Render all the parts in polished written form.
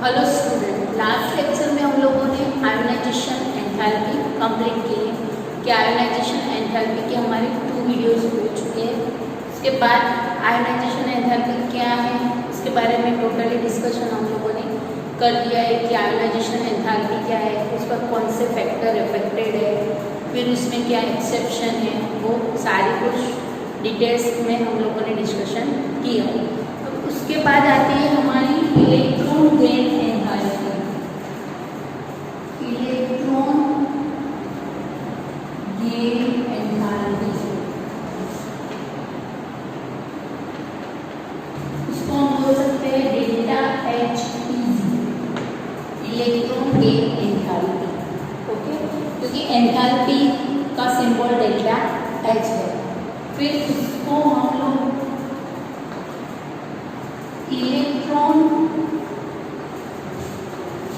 Hello student, last lecture में हम लोगों ने आयोनाइजेशन एंथैल्पी कंप्लीट की है कि आयोनाइजेशन एंथैल्पी के हमारे 2 वीडियोस हो चुके हैं। उसके बाद आयोनाइजेशन एंथैल्पी क्या है उसके बारे में टोटली डिस्कशन हम लोगों ने कर दिया है कि आयोनाइजेशन एंथैल्पी क्या है, उस पर कौन से फैक्टर इफेक्टेड है, फिर उसमें क्या एक्सेप्शन है, वो सारी कुछ डिटेल्स में हम लोगों ने डिस्कशन किया है। उसके बाद आती है हमारी electron gain enthalpy. Electron gain enthalpy उसको हम बोल सकते हैं delta H electron gain enthalpy. Okay, क्योंकि एंथैल्पी का सिंबल डेल्टा एच है। फिर उसको हम लोग इलेक्ट्रॉन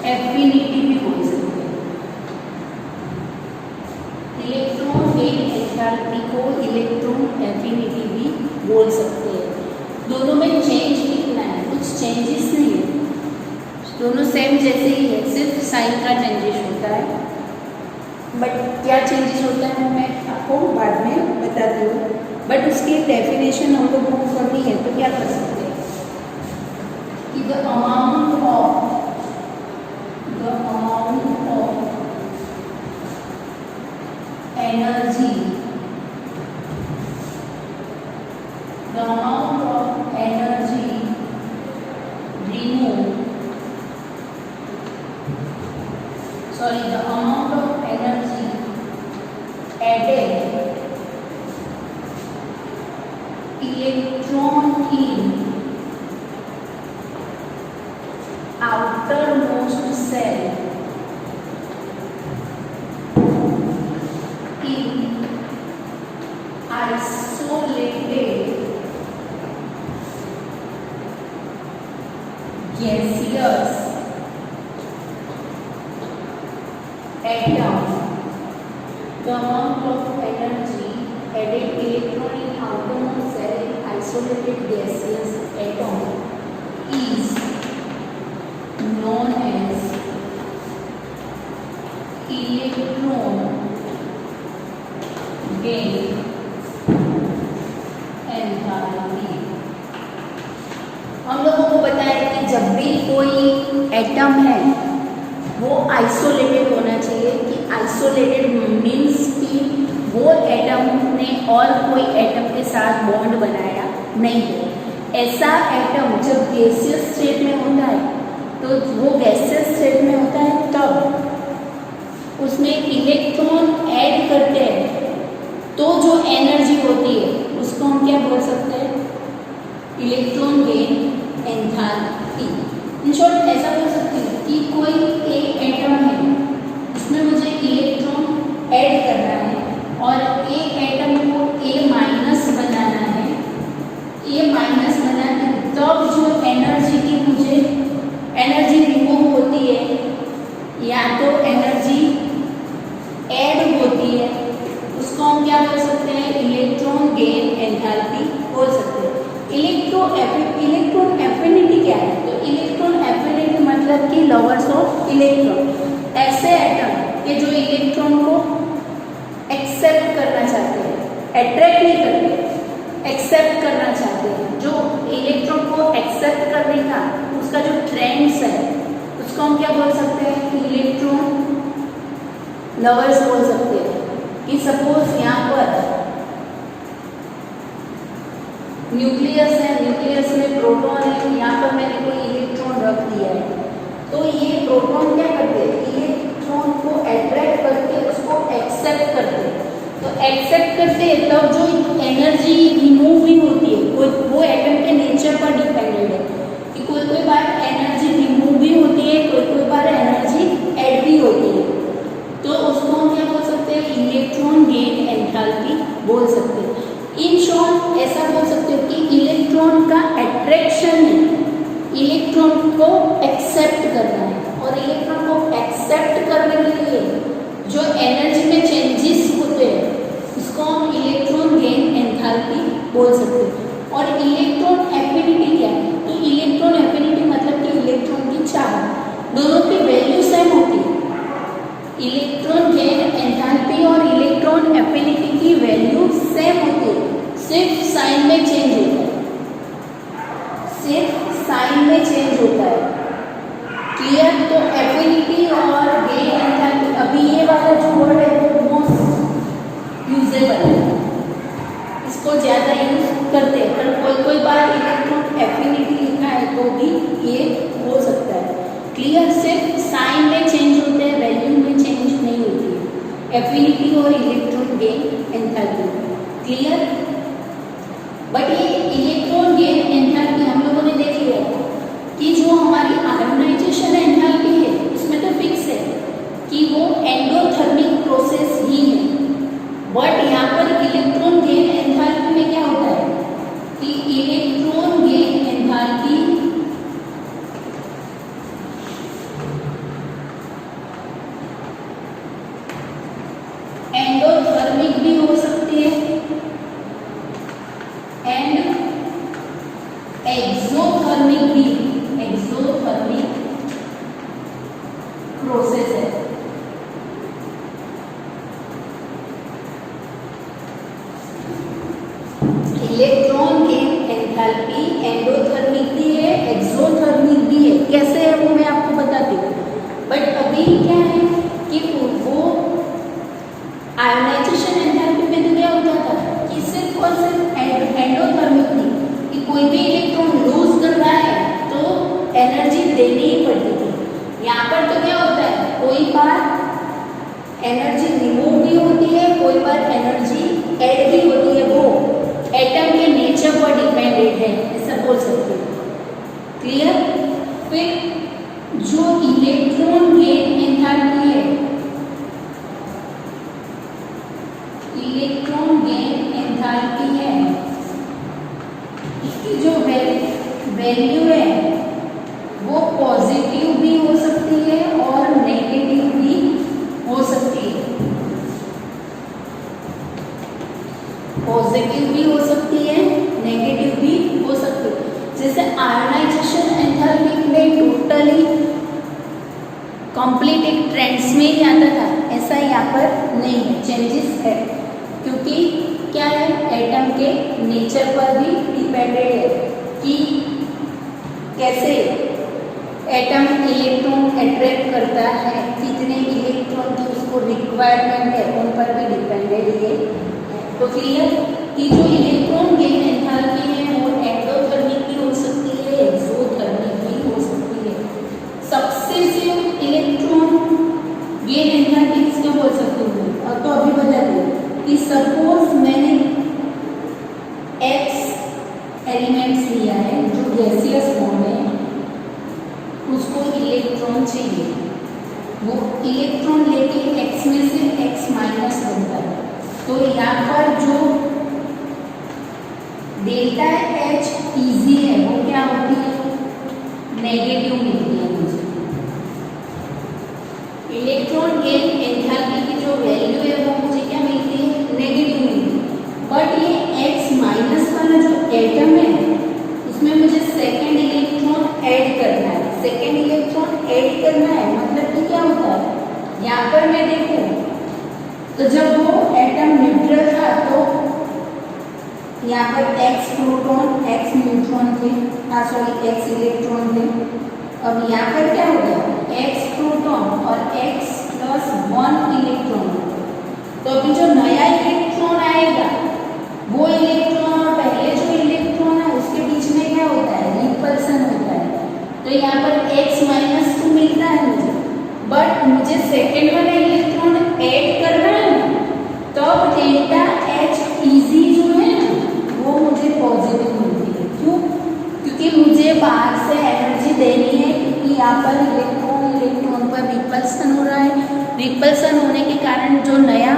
एफिनिटी भी बोल सकते हैं। इलेक्ट्रॉन गेन एंथैल्पी को इलेक्ट्रॉन एफिनिटी भी बोल सकते हैं। दोनों में चेंज कितना है, कुछ चेंजेस नहीं है, दोनों सेम जैसे ही है, सिर्फ साइन का चेंजेस होता है। बट क्या चेंजेस होता है वो मैं आपको बाद में बताती हूँ। बट उसकी डेफिनेशन हम लोग को करनी है तो क्या कर सकते हैं कि the amount of energy removed, the amount of energy added electron in outermost cell in isolated gaseous atom, the amount of energy added electron in outermost cell in isolated gaseous atom is known as electron gain enthalpy. हम लोगों को पता है कि जब भी कोई atom है वो आइसोलेटेड होना चाहिए, कि आइसोलेटेड मीन्स कि वो एटम ने और कोई एटम के साथ बॉन्ड बनाया नहीं है। ऐसा एटम जब गैसियस स्टेट में होता है तो वो गैसियस स्टेट में होता है तब उसमें इलेक्ट्रॉन ऐड करते हैं तो जो एनर्जी होती है उसको हम क्या बोल सकते हैं, electron gain enthalpy. In short ऐसा बोल सकते हैं कि कोई एक एटम है उसमें मुझे इलेक्ट्रॉन ऐड करना है और एक एटम को ए माइनस बनाना है। ए माइनस बनाने तब जो एनर्जी की मुझे एनर्जी रिमूव होती है या तो एनर्जी ऐड होती है, उसको हम क्या बोल सकते हैं, इलेक्ट्रॉन गेन एंथैल्पी बोल सकते हैं। इलेक्ट्रॉन एफिनिटी क्या है, तो इलेक्ट्रॉन एफिनिटी मतलब कि लवर्स ऑफ इलेक्ट्रॉन, ऐसे एटम ये जो इलेक्ट्रॉन को एक्सेप्ट करना चाहते हैं, अट्रैक्ट नहीं करते, एक्सेप्ट करना चाहते हैं। जो इलेक्ट्रॉन को एक्सेप्ट करने का उसका जो ट्रेंड्स है उसको हम क्या बोल सकते हैं, इलेक्ट्रॉन लवर्स बोल सकते हैं। कि सपोज यहाँ पर न्यूक्लियस है, न्यूक्लियस में प्रोटॉन है, यहाँ पर मैंने कोई इलेक्ट्रॉन रख दिया है तो ये प्रोटॉन क्या करते हैं, इलेक्ट्रॉन को अट्रैक्ट करके उसको एक्सेप्ट करते हैं। तो एक्सेप्ट करते हैं तब जो एनर्जी रिमूव भी होती है वो एटम के नेचर पर डिपेंडेंट है कि कोई बार एनर्जी रिमूव भी होती है, कोई बार एनर्जी ऐड भी होती है। तो उसको हम क्या बोल सकते हैं, इलेक्ट्रॉन गेन एंथैल्पी बोल सकते हैं। इन शॉर्ट ऐसा बोल सकते हो कि इलेक्ट्रॉन का अट्रैक्शन है, इलेक्ट्रॉन को एक्सेप्ट करना है और इलेक्ट्रॉन को एक्सेप्ट करने के लिए जो एनर्जी में चेंजेस होते हैं उसको हम इलेक्ट्रॉन गेन एंथैल्पी बोल सकते हैं। और इलेक्ट्रॉन एफिनिटी क्या है, तो इलेक्ट्रॉन एफिनिटी मतलब कि इलेक्ट्रॉन की चाहत। सिर्फ साइन में चेंज होता है। क्लियर? तो एफिनिटी और गेन एंथैल्पी, अभी ये वाला जो वर्ड है वो मोस्ट यूजेबल है, इसको ज़्यादा यूज करते हैं, पर कोई कोई बार इलेक्ट्रॉन एफिनिटी लिखा है तो भी ये हो सकता है। क्लियर? सिर्फ साइन में चेंज होते हैं, वैल्यू में चेंज नहीं होती है एफिनिटी और electron gain enthalpy. Clear? But ये इलेक्ट्रॉन गेन एंथैल्पी हम लोगों ने देख लिया कि जो हमारी आयोनाइजेशन एंथैल्पी है उसमें तो फिक्स है कि वो एंडोथर्मिक प्रोसेस ही है। बट यहाँ पर इलेक्ट्रॉन गेन एंथैल्पी में क्या होता है कि इलेक्ट्रॉन गेन एंथैल्पी एंडोथर्मिक भी हो सकती है एंड एक्सोथर्मिक भी, एक्सोथर्मिक प्रोसेस है। इलेक्ट्रॉन गेन एंथैल्पी एंडोथर्मिक भी है, एक्सोथर्मिक भी है। कैसे है वो मैं आपको बताती हूँ। बट अभी क्या है कि वो आयोनाइजेशन एंथैल्पी में तो क्या होता था कि सिर्फ और सिर्फ एंडोथर्मिक थी कि कोई भी इलेक्ट्रॉन लूज कर रहा है तो एनर्जी देनी ही पड़ती थी। यहाँ पर तो क्या होता है, कोई बार एनर्जी रिमूव भी होती है, कोई बार एनर्जी ऐड भी होती है। वो एटम के नेचर पर डिपेंडेंट है, ऐसा बोल सकते हैं। क्लियर? फिर जो इलेक्ट्रॉन गेन एंथैल्पी है, इलेक्ट्रॉन गेन एंथैल्पी है, इसकी जो वैल्यू है वो पॉजिटिव भी हो सकती है और नेगेटिव भी हो सकती है। पॉजिटिव भी हो सकती है, नेगेटिव भी हो सकती है। जैसे आयोनाइजेशन एंथैल्पी में टोटली कंप्लीट एक ट्रेंड्स में ही आता था, ऐसा यहाँ पर नहीं है, चेंजेस है। क्योंकि क्या है, एटम के नेचर पर भी डिपेंडेंट है कि कैसे एटम इलेक्ट्रॉन अट्रैक्ट करता है, कितने इलेक्ट्रॉन की उसको रिक्वायरमेंट है, उन पर भी डिपेंडेंट है। तो क्लियर कि जो इलेक्ट्रॉन गेन एंथैल्पी है वो एंडोथर्मिक भी हो सकती है, एक्सोथर्मिक भी हो सकती है। सक्सेसिव इलेक्ट्रॉन गेन एंथैल्पी किसको बोल सकते हैं? तो अभी बता दें कि सपोज मैंने X एलिमेंट्स लिया है जो गैसियस फॉर्म है, उसको इलेक्ट्रॉन चाहिए, वो इलेक्ट्रॉन लेके X में से X माइनस बनता है। तो यहाँ पर जो डेल्टा H इजी है वो क्या होती है, नेगेटिव मिलती है मुझे। इलेक्ट्रॉन गेन एंथैल्पी की जो वैल्यू है वो मुझे क्या मिलती है, नेगेटिव मिलती है। बट ये X माइनस वाला जो एटम है उसमें मुझे सेकेंड इलेक्ट्रॉन ऐड करना है। सेकेंड इलेक्ट्रॉन ऐड करना है मतलब कि क्या होता है, यहाँ पर मैं देखूँ तो जब वो एटम न्यूट्रल था तो यहाँ पर X प्रोटॉन X न्यूट्रॉन थे, X इलेक्ट्रॉन थे। अब यहाँ पर क्या होगा, X प्रोटॉन और X प्लस 1 इलेक्ट्रॉन। तो अभी जो नया इलेक्ट्रॉन आएगा वो इलेक्ट्रॉन और पहले जो इलेक्ट्रॉन है उसके बीच में क्या होता है, रिपल्सन होता है। तो यहाँ पर X माइनस 2 मिलता है मुझे, बट मुझे सेकेंड वाला इलेक्ट्रॉन ऐड करना है तब डेल्टा H इजी जो है वो मुझे पॉजिटिव मिलती है। क्यों? क्योंकि मुझे बाहर से एनर्जी देनी है, क्योंकि यहाँ पर इलेक्ट्रॉन पर रिपल्सन हो रहा है। रिपल्सन होने के कारण जो नया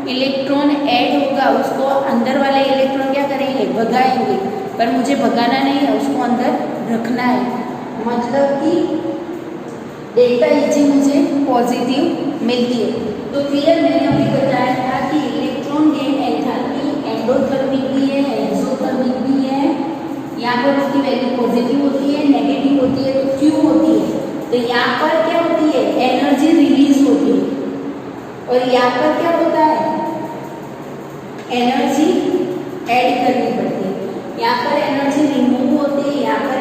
इलेक्ट्रॉन ऐड होगा उसको अंदर वाले इलेक्ट्रॉन क्या करेंगे, भगाएंगे। पर मुझे भगाना नहीं है, उसको अंदर रखना है, मतलब कि डेल्टा इजी मुझे पॉजिटिव मिलती है। तो क्लियर, मैंने अभी बताया था कि इलेक्ट्रॉन गेन एंथैल्पी एंडोथर्मिक भी है, एक्सोथर्मिक भी है। यहाँ पर उसकी वैल्यू पॉजिटिव होती है, नेगेटिव होती है, तो क्यों होती है? तो यहाँ पर क्या होती है, एनर्जी रिलीज होती है, और यहाँ पर क्या होता है, एनर्जी ऐड करनी पड़ती है। यहाँ पर एनर्जी रिमूव होती है, यहाँ पर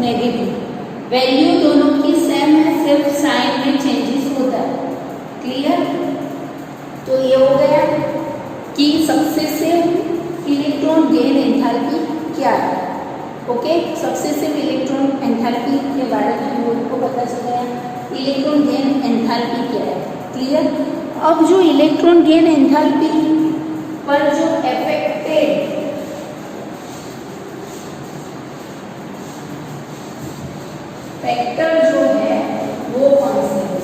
नेगेटिव। वैल्यू दोनों की सेम है, सिर्फ साइन में चेंजेस होता है। क्लियर? तो ये हो गया कि सक्सेसिव इलेक्ट्रॉन गेन एंथैल्पी क्या है। ओके, सक्सेसिव इलेक्ट्रॉन एंथैल्पी के बारे में हम लोगों को पता चल गया इलेक्ट्रॉन गेन एंथैल्पी क्या है। क्लियर? अब जो इलेक्ट्रॉन गेन एंथैल्पी पर जो अफेक्टेड फैक्टर जो है वो कौन से है?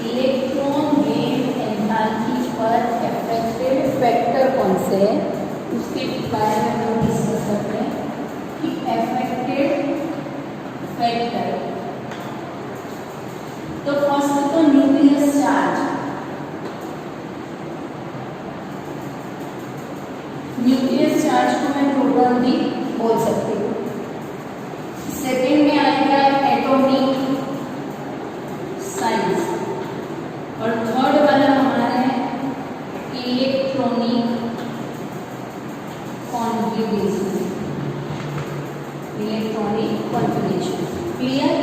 इलेक्ट्रॉन गेन एंथैल्पी पर अफेक्टेड फैक्टर कौन से है, उसके बारे में हम डिस्कस करते हैं कि अफेक्टेड फैक्टर। तो फर्स्ट तो न्यूक्लियस चार्ज, न्यूक्लियस चार्ज को मैं प्रोटॉन भी बोल सकती हूँ। सेकेंड में आएगा एटॉमिक साइज, और थर्ड वाला हमारा है electronic configuration. Electronic configuration clear?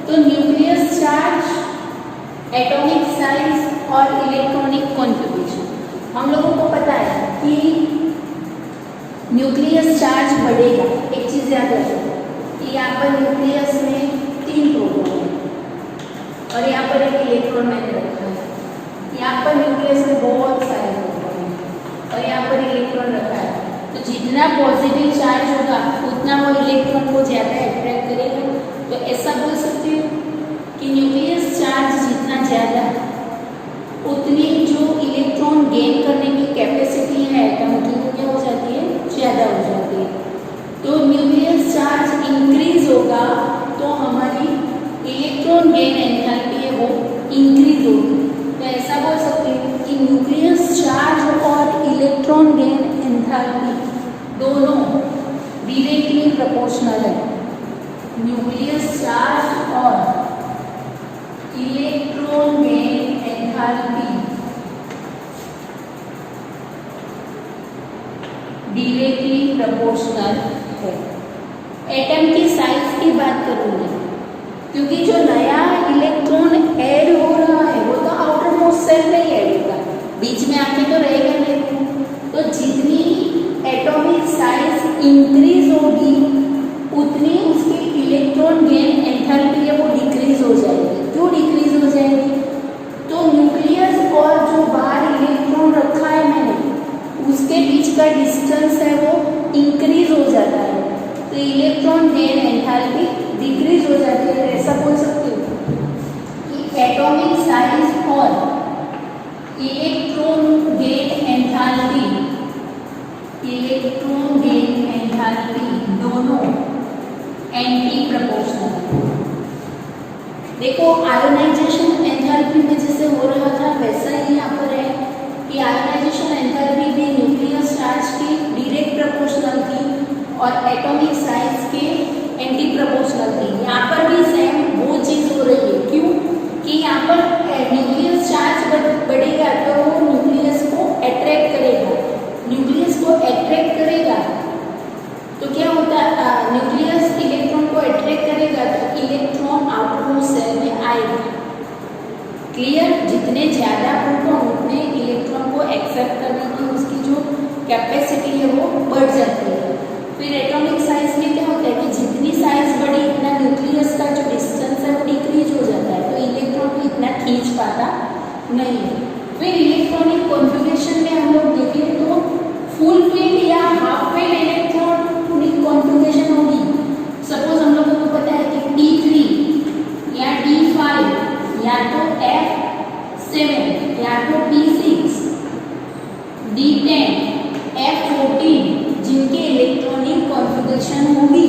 तो न्यूक्लियस चार्ज, एटॉमिक साइज और इलेक्ट्रॉनिक कॉन्फ़िगरेशन। हम लोगों को पता है कि न्यूक्लियस चार्ज बढ़ेगा। एक चीज़ याद रखो कि यहाँ पर न्यूक्लियस में 3 प्रोटॉन है और यहाँ पर एक इलेक्ट्रॉन मैंने रखा है। यहाँ पर न्यूक्लियस में बहुत सारे प्रोटॉन हैं और यहाँ पर इलेक्ट्रॉन रखा है। तो जितना पॉजिटिव चार्ज होगा उतना वो इलेक्ट्रॉन को ज़्यादा अट्रैक्ट करेगा। तो ऐसा बोल सकते हो कि न्यूक्लियस चार्ज जितना ज़्यादा उतनी जो इलेक्ट्रॉन गेन करने की कैपेसिटी है एटम की वो क्या हो जाती है? ज़्यादा हो जाती है। तो न्यूक्लियस चार्ज इंक्रीज होगा तो हमारी इलेक्ट्रॉन गेन एंथैल्पी है वो इंक्रीज होगी। तो ऐसा बोल सकते हैं कि न्यूक्लियस चार्ज और इलेक्ट्रॉन गेन एंथैल्पी दोनों डायरेक्टली प्रोपोर्शनल है। न्यूक्लियस चार्ज और electron gain enthalpy directly proportional है। एटम की साइज की बात करूँगी क्योंकि जो नया इलेक्ट्रॉन ऐड हो रहा है वो तो आउटर मोस्ट सेल में ही ऐड होगा, बीच में आके तो रहेगा नहीं। तो जितनी एटॉमिक साइज इंक्रीज होगी उतनी उसकी इलेक्ट्रॉन गेन एंथैल्पी है वो डिक्रीज हो जाएगी। क्यों डिक्रीज हो जाएगी? तो न्यूक्लियस और जो बाहर इलेक्ट्रॉन रखा है मैंने उसके बीच का डिस्टेंस है वो इंक्रीज हो जाता है। तो इलेक्ट्रॉन गेन एंथैल्पी डिक्रीज हो जाती है। ऐसा बोल सकते हो कि एटॉमिक साइज और electron gain enthalpy, electron gain enthalpy दोनों एंटी प्रोपोर्शनल। देखो आयोनाइजेशन एंथैल्पी में जैसे हो रहा था वैसा ही यहाँ पर है कि आयोनाइजेशन एंथैल्पी भी न्यूक्लियस चार्ज की डायरेक्ट प्रोपोर्शनल थी और एटॉमिक साइज के एंटी प्रोपोर्शनल थी। यहाँ पर भी सेम वो चीज़ हो रही है। क्यों? कि यहाँ पर न्यूक्लियस चार्ज बढ़ेगा तो वो न्यूक्लियस को अट्रैक्ट करेगा। न्यूक्लियस को अट्रैक्ट करेगा तो क्या होता है? न्यूक्लियस इलेक्ट्रॉन को अट्रैक्ट करेगा तो इलेक्ट्रॉन आउटरमोस्ट सेल में आएगा। क्लियर? जितने ज़्यादा प्रोटॉन उतने इलेक्ट्रॉन को एक्सेप्ट करने की उसकी जो कैपेसिटी है वो बढ़ जाती है। फिर एटॉमिक साइज में क्या होता है कि जितनी साइज बढ़ी इतना न्यूक्लियस का जो डिस्टेंस है वो डिक्रीज हो जाता है, तो इलेक्ट्रॉन को इतना खींच पाता नहीं है। फिर इलेक्ट्रॉनिक कॉन्फ़िगरेशन में हम लोग देखें तो फुल फिल्ड या हाफ फिल्ड इलेक्ट्रॉनिक कॉन्फ़िगरेशन होगी। सपोज हम लोगों को पता है कि D3 या D5 या तो F7 या तो P6 D10 F14 जिनके इलेक्ट्रॉनिक कॉन्फ़िगरेशन होगी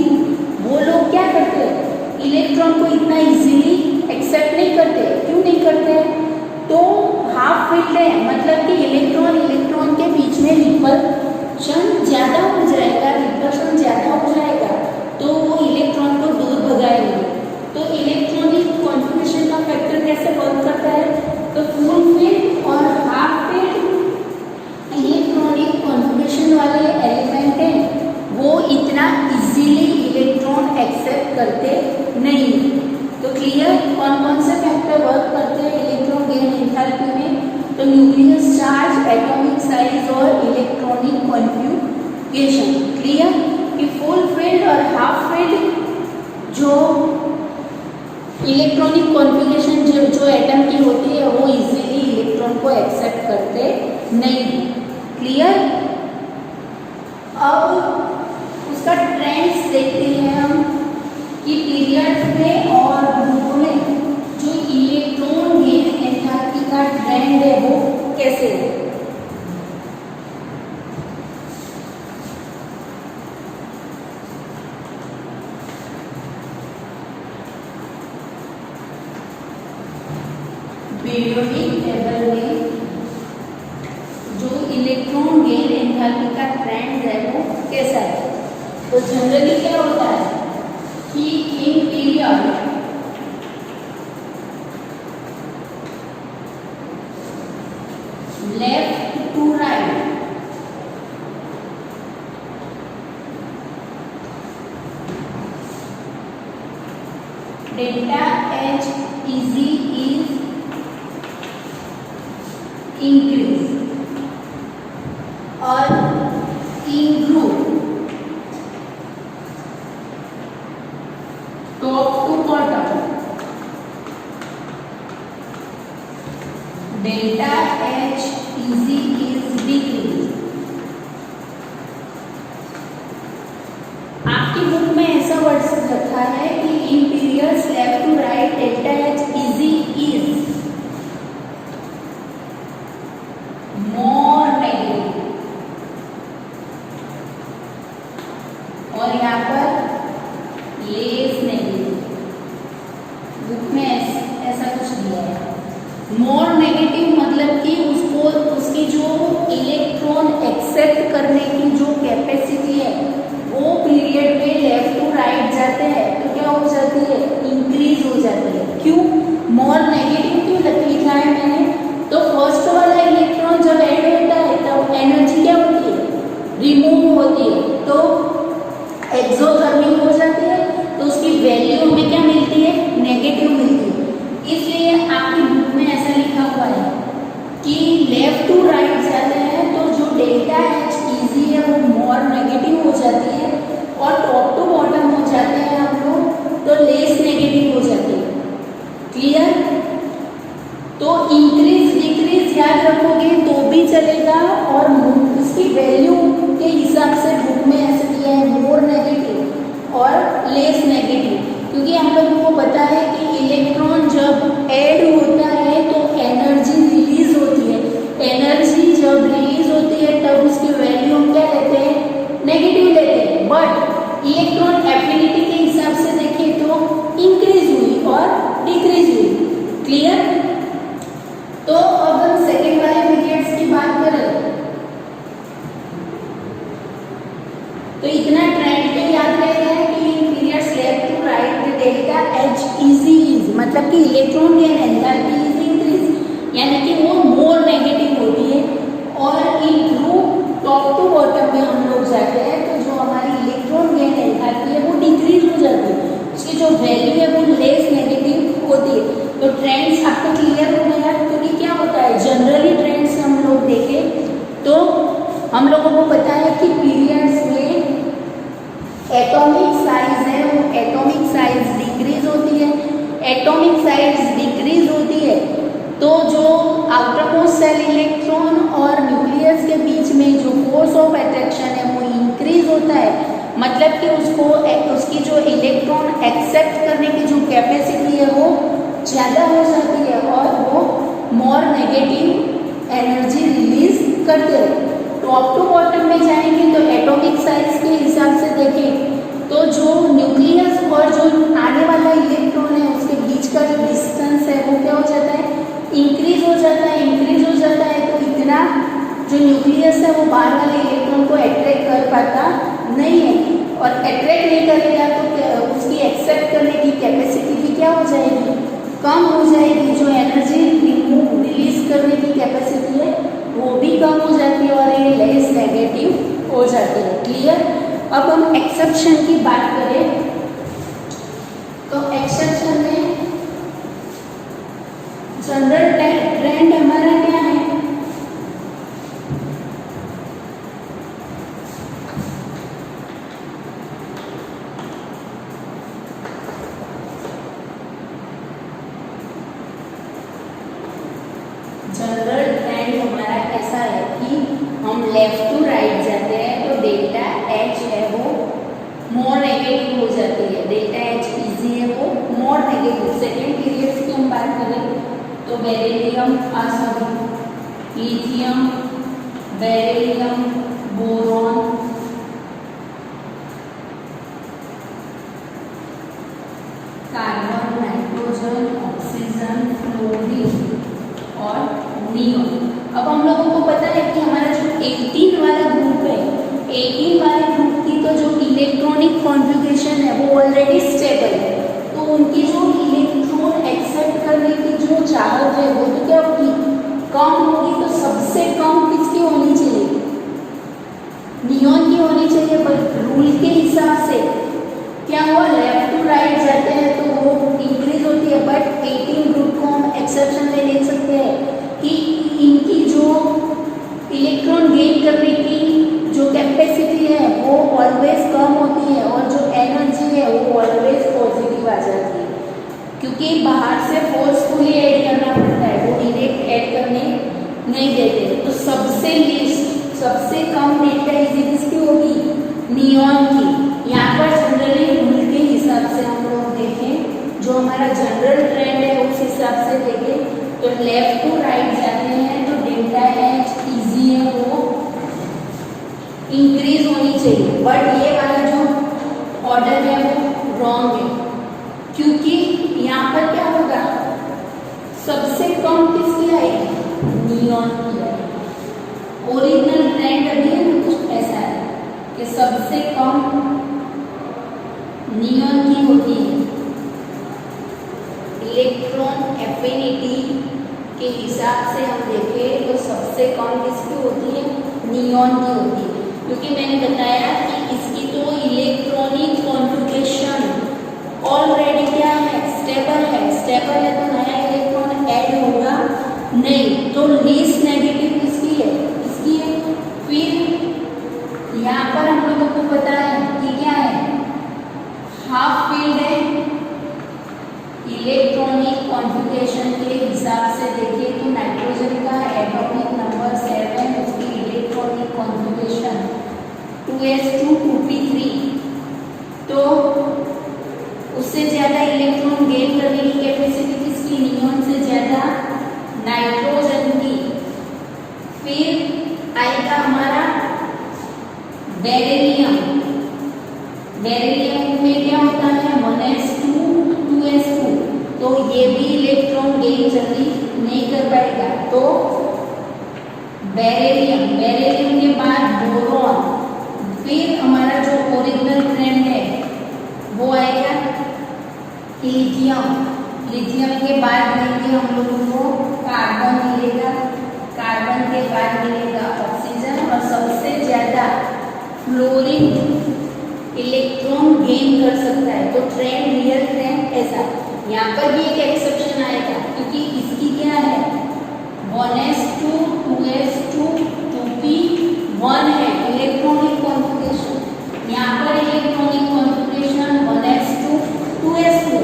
वो लोग क्या करते हैं? इलेक्ट्रॉन को इतना इजीली एक्सेप्ट नहीं करते। क्यों नहीं करते? तो हाफ करते नहीं। तो क्लियर, कौन कौन से फैक्टर वर्क करते हैं इलेक्ट्रॉन गेन एंथैल्पी में? तो न्यूक्लियस चार्ज, एटॉमिक साइज और इलेक्ट्रॉनिक कॉन्फ़िगरेशन। क्लियर कि फुल फील्ड और हाफ फील्ड जो इलेक्ट्रॉनिक कॉन्फ़िगरेशन जो एटम की होती है वो इजीली इलेक्ट्रॉन को एक्सेप्ट करते नहीं। क्लियर, अब उसका ट्रेंड्स देखते हैं हम कि पीरियड्स में और ग्रुप में जो इलेक्ट्रॉन गेन एंथैल्पी का ट्रेंड है वो कैसे है। पीरियोडिक टेबल में जो इलेक्ट्रॉन गेन एंथैल्पी का ट्रेंड है वो कैसा है? तो जनरली क्या होता है कि in period left to right delta H EG is increase और in group top to bottom delta H EG is decrease. आपकी बुक में ऐसा वर्ड रखा है कि in periods left to right delta H EG is more negative, और यहाँ पर लेस नेगेटिव। बुक में ऐसा कुछ दिया है। मोर नेगेटिव मतलब कि उसको उसकी जो इलेक्ट्रॉन एक्सेप्ट करने की जो कैपेसिटी है वो पीरियड में लेफ्ट टू राइट जाते हैं तो क्या हो जाती है? इंक्रीज हो जाती है। क्यों मोर नेगेटिव क्यों लिखा है मैंने? तो फर्स्ट वाला इलेक्ट्रॉन जब ऐड होता है तब एनर्जी क्या होती है? रिमूव होती है, तो एक्सोथर्मिक हो जाती है, तो उसकी वैल्यू में क्या मिलती है? नेगेटिव मिलती है। इसलिए आपकी बुक में ऐसा लिखा हुआ है कि लेफ्ट टू राइट जाते हैं तो जो डेल्टा एच इजी है वो मोर नेगेटिव हो जाती है, और टॉप टू बॉटम हो जाते हैं हम लोग तो लेस नेगेटिव हो जाती है। क्लियर, तो इंक्रीज डिक्रीज याद रखोगे तो भी चलेगा, और इसकी वैल्यू के हिसाब से बुक में ऐसे दिया है मोर नेगेटिव और लेस नेगेटिव, क्योंकि हम लोगों को पता है कि इलेक्ट्रॉन जब ऐड होता है तो एनर्जी रिलीज होती है। एनर्जी जब रिलीज होती है तब उसकी वैल्यू हम क्या लेते हैं? नेगेटिव लेते हैं। बट इलेक्ट्रॉन एफिनिटी के हिसाब से देखें तो इंक्रीज हुई और डिक्रीज हुई। क्लियर, तो अब हम सेकेंड वाले पीरियड्स की बात करें तो इतना ट्रेंड तो याद रहेगा कि periods left to right delta H EG is मतलब कि electron gain enthalpy is increase, यानी कि वो मोर नेगेटिव होती है, और in group top to bottom में हम लोग जाते हैं तो जो हमारी इलेक्ट्रॉन गेन एंथैल्पी है वो डिक्रीज हो जाती है, उसकी जो वैल्यू है वो लेस नेगेटिव होती है। तो ट्रेंड्स आपको क्लियर हो गया, क्योंकि क्या होता है जनरली ट्रेंड्स हम लोग देखें तो हम लोगों को पता है कि पीरियड्स में एटॉमिक साइज है वो एटॉमिक साइज डिक्रीज होती है। एटॉमिक साइज डिक्रीज होती है तो जो आउटर मोस्ट सेल इलेक्ट्रॉन और न्यूक्लियस के बीच में जो फोर्स ऑफ अट्रैक्शन है वो इंक्रीज होता है, मतलब कि उसकी जो इलेक्ट्रॉन एक्सेप्ट करने की जो कैपेसिटी है वो ज़्यादा हो जाती है और वो मोर नेगेटिव एनर्जी रिलीज करते हैं। टॉप टू बॉटम में जाएंगे तो एटॉमिक साइज के हिसाब से देखें तो जो न्यूक्लियस और जो आने वाला इलेक्ट्रॉन है उसके बीच का जो डिस्टेंस है वो क्या हो जाता है? इंक्रीज हो जाता है। इंक्रीज हो जाता है तो इतना जो न्यूक्लियस है वो बाहर वाले इलेक्ट्रॉन को अट्रैक्ट कर पाता नहीं है, और अट्रैक्ट नहीं करेगा तो उसकी एक्सेप्ट करने की कैपेसिटी भी क्या हो जाएगी? कम हो जाएगी। जो एनर्जी रिलीज करने की कैपेसिटी है वो भी कम हो जाती है और ये लेस नेगेटिव हो जाती है। क्लियर, अब हम एक्सेप्शन की बात करें डेल्टा एच है वो मोर नेगेटिव हो जाती है। डेल्टा एच इजी है वो मोर नेगेटिव। सेकेंड पीरियड्स की हम बात करें तो beryllium lithium, beryllium, boron, carbon, nitrogen, oxygen, fluorine और नियोन। अब हम लोगों को पता है कि हमारा जो 18 वाला ग्रुप है, 18 वाले ग्रुप की तो जो इलेक्ट्रॉनिक कॉन्फ़िगरेशन है वो ऑलरेडी स्टेबल है, तो उनकी जो इलेक्ट्रॉन एक्सेप्ट करने की जो चाहत है वो तो क्या होगी, कम होगी। तो सबसे कम किसकी होनी चाहिए, नियोन की होनी चाहिए। पर रूल के हिसाब से क्या हुआ, लेफ्ट टू राइट जाते हैं तो वो इंक्रीज होती है। बट 18 ग्रुप को हम एक्सेप्शन ले ले सकते हैं कि इनकी जो इलेक्ट्रॉन गेन करने की जो कैपेसिटी है वो ऑलवेज कम होती है और जो एनर्जी है वो ऑलवेज पॉजिटिव आ जाती है, क्योंकि बाहर से फोर्सफुली ऐड करना पड़ता है, वो डायरेक्ट ऐड करने नहीं देते। तो सबसे लीस्ट, सबसे कम डेल्टा इजी किसकी होगी, नियोन की। यहाँ पर जनरली रूल के हिसाब से हम लोग देखें, जो हमारा जनरल ट्रेंड है उस हिसाब से देखें तो लेफ्ट टू राइट जाते हैं तो डेल्टा एच इजी है वो इंक्रीज होनी चाहिए। बट ये वाला जो ऑर्डर है वो रॉन्ग है, क्योंकि यहाँ पर क्या होगा, सबसे कम किसकी आएगी, नियोन की आएगी। ओरिजिनल ट्रेंड अभी है ना कुछ ऐसा है कि सबसे कम नियोन की होती है। इलेक्ट्रॉन एफिनिटी के हिसाब से हम देखें तो सबसे कम किसकी होती है, नियोन की होती है, क्योंकि मैंने बताया कि इसकी तो इलेक्ट्रॉनिक कॉन्फ़िगरेशन ऑलरेडी क्या है, स्टेबल है। स्टेबल है तो नया इलेक्ट्रॉन ऐड होगा नहीं, तो लीस्ट नेगेटिव किसकी है, इसकी है। फिर यहाँ पर हम लोगों को पता है कि क्या है, हाफ फील्ड है। इलेक्ट्रॉनिक कॉन्फ़िगरेशन के हिसाब से देखें तो नाइट्रोजन का एटॉमिक नंबर 7, उसकी इलेक्ट्रॉनिक कॉन्फ़िगरेशन 2s2 2p3, तो उससे ज़्यादा इलेक्ट्रॉन गेन करने की कैपेसिटी किसकी, नियोन से ज़्यादा नाइट्रोजन की। फिर आएगा हमारा बेरिलियम। बेरिलियम में क्या होता है, 1s2 2s2, तो ये भी इलेक्ट्रॉन गेन जल्दी नहीं कर पाएगा। तो बेरिलियम के बाद बोरॉन। फिर हमारा जो ओरिजिनल ट्रेंड है वो आएगा लिथियम के बाद मिलेंगे हम लोगों को कार्बन मिलेगा, कार्बन के बाद मिलेगा ऑक्सीजन, और सबसे ज़्यादा फ्लोरीन इलेक्ट्रॉन गेन कर सकता है। तो ट्रेंड, रियल ट्रेंड ऐसा। यहाँ पर भी एक एक्सेप्शन आएगा, क्योंकि इसकी क्या है, 1s2 2s2 2p1 है इलेक्ट्रॉनिक कॉन्फ़िगरेशन। यहाँ पर electronic configuration 1s2 2s2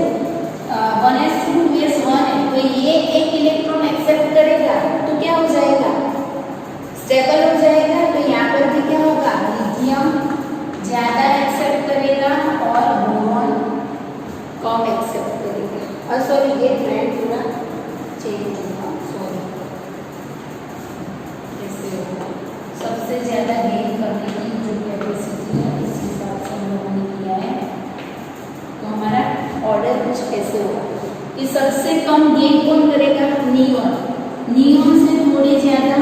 1s2 2s1 है, तो ये एक इलेक्ट्रॉन एक्सेप्ट करेगा तो क्या हो जाएगा, स्टेबल हो जाएगा। तो यहाँ पर भी क्या होगा, लिथियम ज़्यादा एक्सेप्ट करेगा और बोरॉन कम एक्सेप्ट करेगा। और सॉरी, ये ट्रेंड पूरा चेंज होगा, सॉरी कैसे होगा, सबसे ज़्यादा गेन करने की जो कैपेसिटी है इस हिसाब से हम लोगों ने किया है। तो हमारा ऑर्डर कुछ कैसे होगा कि सबसे कम गेन कौन करेगा, नियोन। नियोन से थोड़ी ज़्यादा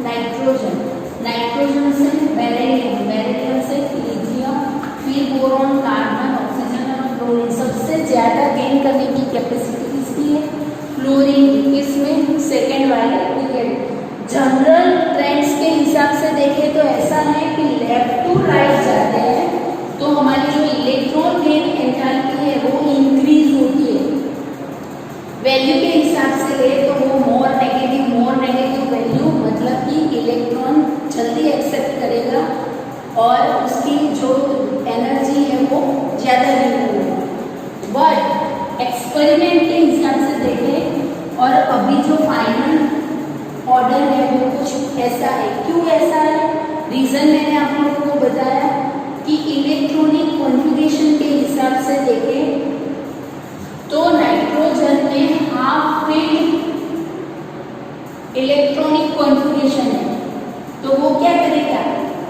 नाइट्रोजन, नाइट्रोजन से बेरिलियम, बेरिलियम से लिथियम, फिर बोरॉन, कार्बन, ऑक्सीजन और फ्लोरीन। सबसे ज़्यादा गेन करने की कैपेसिटी किसकी है, फ्लोरीन। इसमें सेकेंड वाले जनरल ट्रेंड्स के हिसाब से देखें तो ऐसा है कि लेफ्ट टू राइट जाते हैं तो हमारी जो इलेक्ट्रॉन गेन एंथैल्पी है वो इंक्रीज होती है। वैल्यू के हिसाब से ले तो वो मोर नेगेटिव वैल्यू, मतलब कि इलेक्ट्रॉन जल्दी एक्सेप्ट करेगा और उसकी जो एनर्जी है वो ज़्यादा गेन करेगा। बट एक्सपेरिमेंट के हिसाब से देखें और अभी जो फाइनल ऑर्डर है वो कुछ ऐसा है। क्यों ऐसा है, रीज़न मैंने आप लोगों को बताया कि इलेक्ट्रॉनिक कॉन्फ़िगरेशन के हिसाब से देखें तो नाइट्रोजन में हाफ फील्ड इलेक्ट्रॉनिक कॉन्फ़िगरेशन है, तो वो क्या करेगा,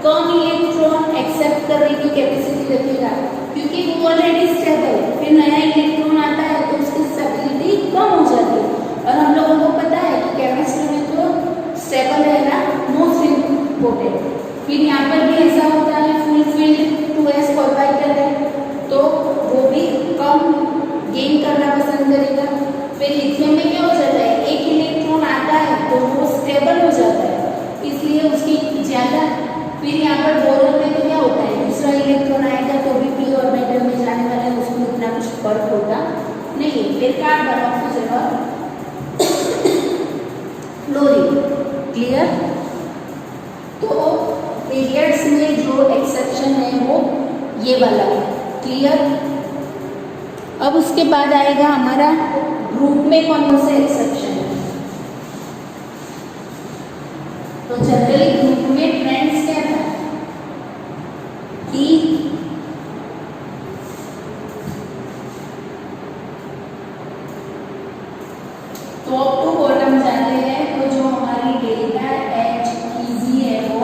कम इलेक्ट्रॉन एक्सेप्ट करने की कैपेसिटी रखेगा क्योंकि वो ऑलरेडी स्टेबल है। फिर नया इलेक्ट्रॉन आता है तो उसकी स्टेबिलिटी कम हो जाती है, और हम लोगों को पता है कि केमिस्ट्री में तो स्टेबल है ना मोस्ट इम्पोर्टेंट। फिर यहाँ पर भी ऐसा होता है, फुल फील्ड 2s ऑर्बिटल है तो वो भी कम गेन करना पसंद करेगा। फिर लिथियम में क्या हो जाता है, एक इलेक्ट्रॉन आता है तो वो स्टेबल हो जाता है, इसलिए उसकी ज़्यादा। फिर यहाँ पर बोरोन में तो क्या होता है, दूसरा इलेक्ट्रॉन आएगा तो भी p ऑर्बिटल में जाने वाला है, उसमें उतना कुछ फर्क होता नहीं है। फिर कार्बन ऑक्सीजन फ्लोरीन, क्लियर। तो पीरियड्स में जो एक्सेप्शन है वो ये वाला है, क्लियर। अब उसके बाद आएगा हमारा ग्रुप में कौन कौन से एक्सेप्शन है। तो जनरली ग्रुप में ट्रेंड्स क्या था कि टॉप टू बॉटम जाते हैं तो जो हमारी डेल्टा एच इजी है वो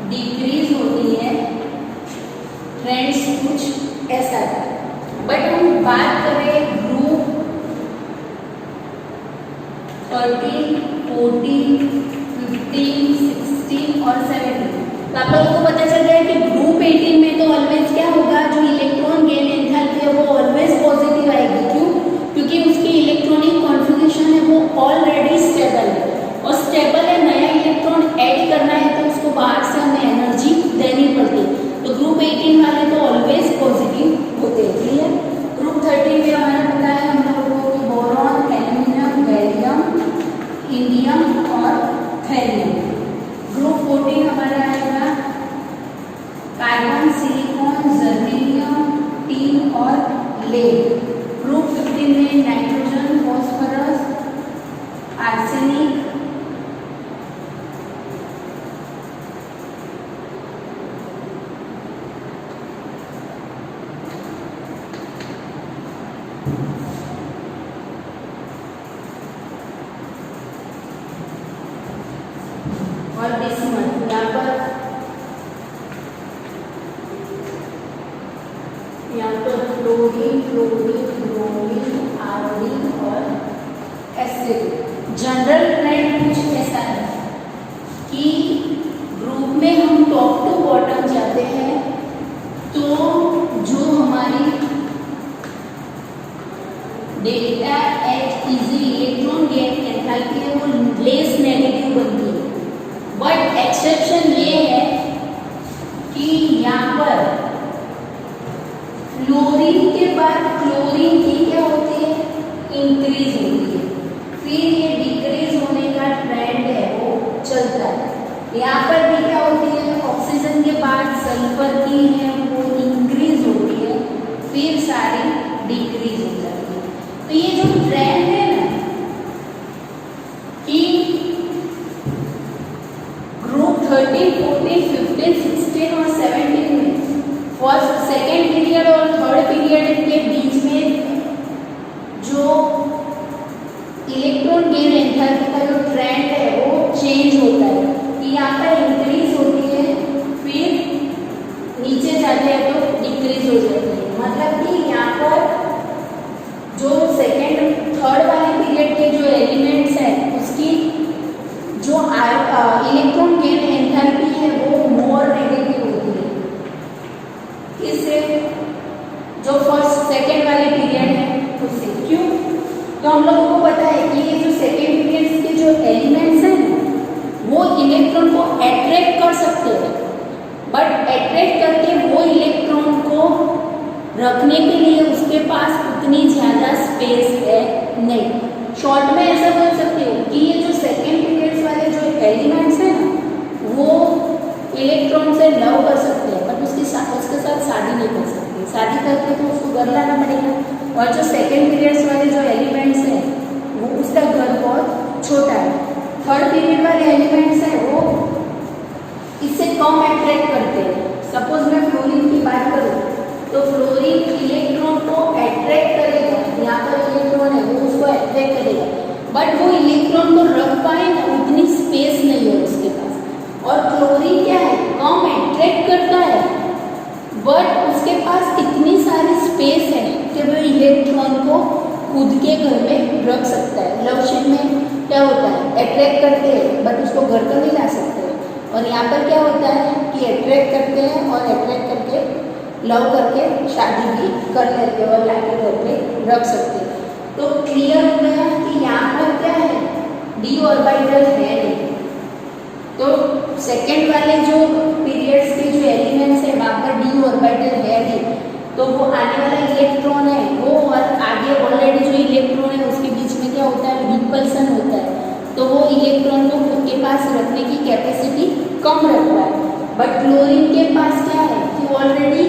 डिक्रीज होती है, ट्रेंड्स कुछ ऐसा था। बट हम बात करें ग्रुप 13, 14, 15, 16 और 17, तो आप लोगों को पता चल गया है कि ग्रुप 18 में तो ऑलवेज क्या होगा, जो इलेक्ट्रॉन गेन एंथैल्पी है वो ऑलवेज पॉजिटिव आएगी। क्यों? क्योंकि उसकी इलेक्ट्रॉनिक कॉन्फ़िगरेशन है वो ऑलरेडी स्टेबल है, और स्टेबल है, नया इलेक्ट्रॉन ऐड करना है तो उसको बाहर से हमें एनर्जी देनी पड़ती है। तो ग्रुप 18 वाले तो ऑलवेज पॉजिटिव होते हैं, क्लियर। ग्रुप 13 में हमारा पता है हम लोगों को कि बोरॉन, एल्यूमिनियम, गैलियम, इंडियम और थैलियम। ग्रुप 14 हमारा आएगा कार्बन, सिलिकॉन, जर्मेनियम, टीन और लेड। ग्रुप 15 में नाइट्रोजन, फॉस्फोरस, आर्सेनिक, और बिस्मथ। यहाँ पर क्लोरीन, ब्रोमीन, आयोडीन और एसिड। जनरल ट्रेंड कुछ ऐसा है कि ग्रुप में हम टॉप टू बॉटम जाते हैं तो जो हमारी delta H easy electron gain enthalpy है वो लेस नेगेटिव बनती है। बट एक्सेप्शन ये है कि यहाँ पर फ्लोरीन के बाद क्लोरीन की क्या होती है, इंक्रीज होती है, फिर ये डिक्रीज होने का ट्रेंड है वो चलता है। यहाँ पर भी क्या होती है, ऑक्सीजन के बाद सल्फर की है वो इंक्रीज होती है, फिर सारी डिक्रीज हो जाती है। तो ये जो ट्रेंड है ना कि ग्रुप 13, 14, 15, 16 और 17 में फर्स्ट सेकेंड पीरियड और थर्ड पीरियड के बीच में जो इलेक्ट्रॉन गेन एंथैल्पी का जो ट्रेंड है वो चेंज होता है कि यहाँ पर इंक्रीज होती है, फिर नीचे जाते हैं तो डिक्रीज हो जाती है। मतलब कि यहाँ पर जो सेकेंड थर्ड वाले पीरियड के जो एलिमेंट्स हैं उसकी जो इलेक्ट्रॉन गेन एंथैल्पी है वो मोर नेगेटिव होती है इससे जो फर्स्ट सेकेंड वाले पीरियड है उससे। क्यों? तो हम लोगों को पता है कि ये जो सेकेंड पीरियड्स के जो एलिमेंट्स हैं वो इलेक्ट्रॉन को अट्रैक्ट कर सकते हैं, बट अट्रैक्ट करके वो इलेक्ट्रॉन को रखने के लिए उसके पास उतनी ज़्यादा स्पेस है नहीं। शॉर्ट में ऐसा बोल सकते हो कि ये जो सेकेंड पीरियड्स वाले जो एलिमेंट्स हैं ना वो इलेक्ट्रॉन से लव कर सकते हैं, बट उसके साथ शादी नहीं कर सकते। शादी करके तो उसको घर लाना पड़ेगा, और जो सेकेंड पीरियड्स वाले जो एलिमेंट्स हैं वो उसका घर बहुत छोटा है। थर्ड पीरियड वाले एलिमेंट्स हैं वो इससे कम अट्रैक्ट करते हैं, सपोज मैं फ्लोरीन की बात करूँ तो फ्लोरीन इलेक्ट्रॉन को अट्रैक्ट करेगा, यहाँ पर इलेक्ट्रॉन है वो उसको अट्रैक्ट करेगा, बट वो इलेक्ट्रॉन को रख पाए ना उतनी स्पेस नहीं है उसके पास। और क्लोरीन क्या है, कम अट्रैक्ट करता है बट उसके पास इतनी सारी स्पेस है कि वो इलेक्ट्रॉन को खुद के घर में रख सकता है। लव शिप में क्या होता है, अट्रैक्ट करते हैं बट उसको घर तो नहीं ला सकते, और यहाँ पर क्या होता है कि अट्रैक्ट करते हैं और अट्रैक्ट करके लव करके शादी भी कर लेते हैं और लाके घर पे रख सकते हैं। तो क्लियर हो गया कि यहाँ पर क्या है, डी ऑर्बिटल है नहीं। तो सेकेंड वाले जो पीरियड्स के जो एलिमेंट्स है वहाँ पर डी ऑर्बिटल है नहीं, तो वो आने वाला इलेक्ट्रॉन है वो और आगे ऑलरेडी जो इलेक्ट्रॉन है उसके बीच में क्या होता है, रिपल्सन होता है, तो वो इलेक्ट्रॉन को खुद के पास रखने की कैपेसिटी कम रखता है। बट क्लोरीन के पास क्या है कि ऑलरेडी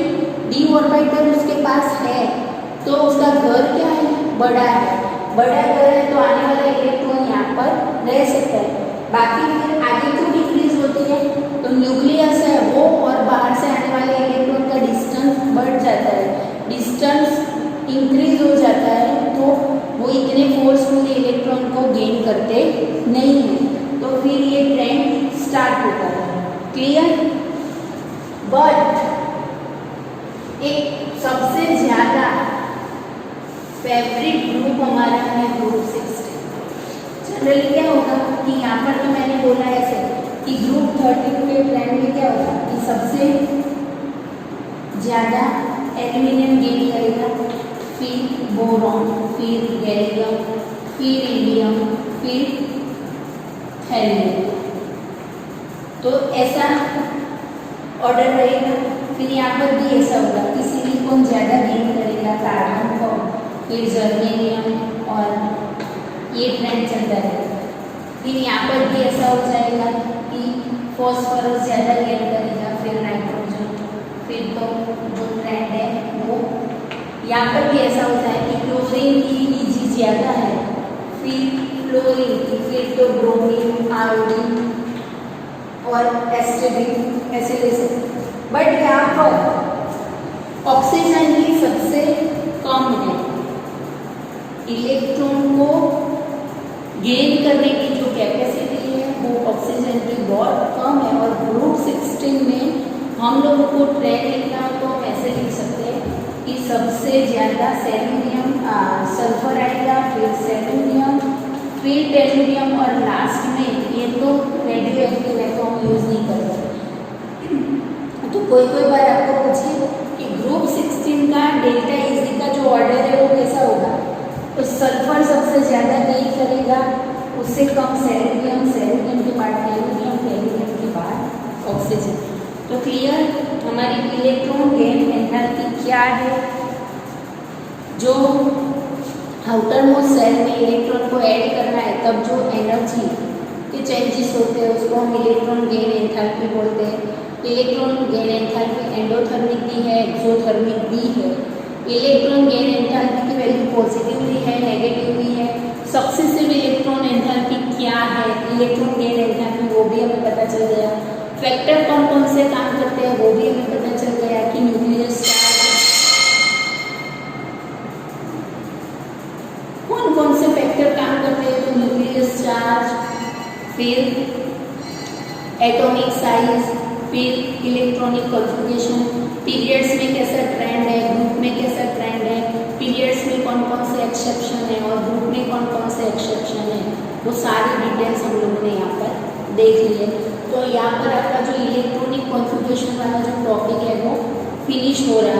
डी ऑर्बिटल उसके पास है, तो उसका घर क्या है, बड़ा है, बड़ा घर है तो आने वाला इलेक्ट्रॉन यहाँ पर रह सकता है। बाकी फिर आगे क्यों डिक्रीज होती है, तो न्यूक्लियस है वो और बाहर से आने वाले इलेक्ट्रॉन का डिस्टेंस बढ़ जाता है, डिस्टेंस इंक्रीज हो जाता है, तो वो इतने फोर्सफुली इलेक्ट्रॉन को गेन करते नहीं हैं, तो फिर ये ट्रेंड स्टार्ट होता है। क्लियर। बट एक सबसे ज़्यादा फेवरेट ग्रुप हमारा है ग्रुप 16। जनरली क्या होगा कि यहाँ पर तो मैंने बोला ऐसे कि ग्रुप 13 के ट्रेंड में क्या होगा कि सबसे ज़्यादा एल्यूमिनियम गेन करेगा, फिर बोरॉन, फिर गैलियम, फिर इंडियम, फिर हेलियम, तो ऐसा ऑर्डर रहेगा। फिर यहाँ पर भी ऐसा होगा कि सिलिकॉन ज़्यादा गेन करेगा, कार्बन को, फिर जर्मेनियम, और ये ट्रेंड चलता रहेगा। फिर यहाँ पर भी ऐसा हो जाएगा कि फॉस्फोरस ज़्यादा गेन करेगा, फिर नाइट्रोजन, फिर तो जो ट्रेंड है वो यहाँ पर भी ऐसा होता है कि क्लोरीन की ईजी ज़्यादा है, फिर फ्लोरीन की, फिर तो ब्रोमीन, आयोडीन और एसिडिक ऐसे ले सकते। बट यहाँ पर ऑक्सीजन ही सबसे कम है, इलेक्ट्रॉन को गेन करने की जो कैपेसिटी है वो ऑक्सीजन की बहुत कम है। और ग्रुप 16 में हम लोगों को ट्रेंड लिखना हो तो हम ऐसे लिख सकते हैं कि सबसे ज़्यादा सेलेनियम, सल्फर आएगा, फिर सेलेनियम, फिर टेलुरियम, और लास्ट में ये तो रेडियो एक्टिव है तो हम यूज़ नहीं कर सकते। तो कोई बार आपको पूछे कि ग्रुप 16 का डेल्टा इजी का जो ऑर्डर है वो कैसा होगा, तो सल्फर सबसे ज़्यादा गेन करेगा, उससे कम सेलेनियम, सेलेनियम के बाद टेलुरियम, टेलुरियम के बाद ऑक्सीजन। तो क्लियर, हमारी इलेक्ट्रॉन गेन एंथैल्पी क्या है, जो आउटर मोस्ट सेल में इलेक्ट्रॉन को ऐड करना है तब जो एनर्जी के चेंजेस होते हैं उसको हम इलेक्ट्रॉन गेन एंथैल्पी बोलते हैं। इलेक्ट्रॉन गेन एंथैल्पी एंडोथर्मिक भी है, एक्सोथर्मिक भी है। इलेक्ट्रॉन गेन एंथैल्पी की वैल्यू पॉजिटिवली है, नेगेटिव भी है। सक्सेसिव इलेक्ट्रॉन एंथैल्पी क्या है, इलेक्ट्रॉन गेन एंथैल्पी वो भी हमें पता चल गया। फैक्टर कौन कौन से काम करते हैं वो भी हमें पता चल गया कि न्यूक्लियस कौन से फैक्टर काम करते हैं, तो न्यूक्लियस चार्ज, फिर एटॉमिक साइज, फिर इलेक्ट्रॉनिक कॉन्फ़िगरेशन, पीरियड्स में कैसा ट्रेंड है, ग्रुप में कैसा ट्रेंड है, पीरियड्स में कौन कौन से एक्सेप्शन है और ग्रुप में कौन कौन से एक्सेप्शन है, वो सारी डिटेल्स हम लोगों ने यहाँ पर देख लिए। तो यहाँ पर आपका जो इलेक्ट्रॉनिक कॉन्फ़िगरेशन वाला जो टॉपिक है वो फिनिश हो रहा